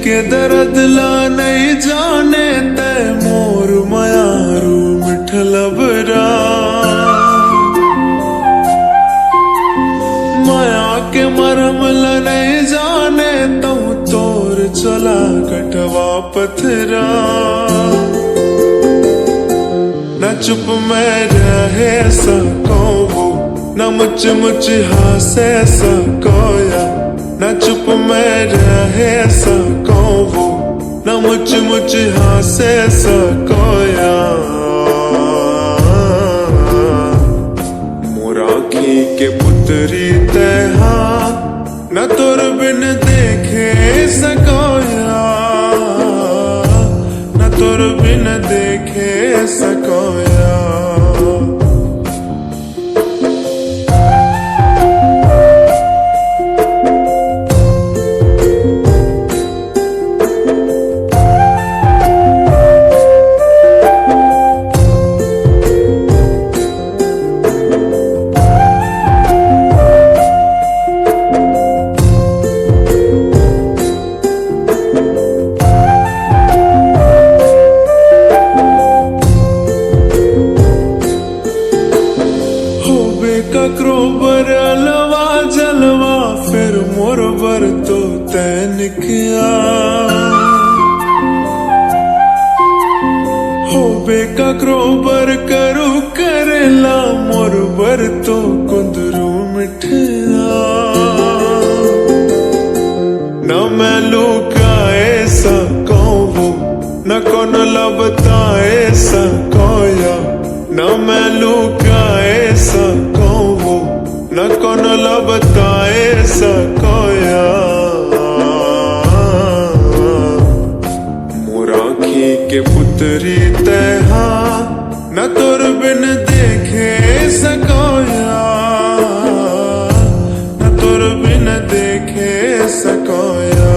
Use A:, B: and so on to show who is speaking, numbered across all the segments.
A: के दर्द ला नहीं जाने ते मोर मायारू मिठलबरा माया के मरम ला नहीं जाने तू तोर चला कटवा पथरा न चुप मैं रहे सको न मुझ मुझ हासे सकोया न चुप मैं रहे सको न मुझ हासे सकोया मोराखी के पुत्री तहा न तुर बिन देखे सकोया न तुर बिन देखे सकोया क्रोबर अलवा जलवा फिर मोर बर तो तैन किया हो बेका क्रोबर करू करेला मोर बर तो कुंदरू मिठिया न मैं लुकाए सको न कौन लबताए सकोया न मैं लुकाए सको न कौन लबताए सकोया मोराखी के पुत्री तहा न तुर बिन देखे सकोया न तुर बिन देखे सकोया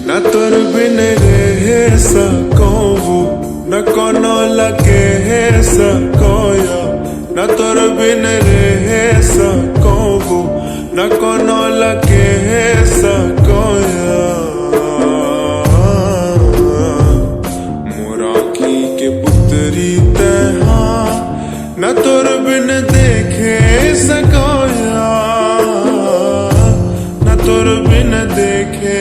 A: न तुर बिन रहे सको न कोनो लगे सकोया न तुर बिन रहे सको न कोनो लगे सकोया मोराखी के पुत्री तहा न तुर बिन देखे सकोया न तुर बिन देखे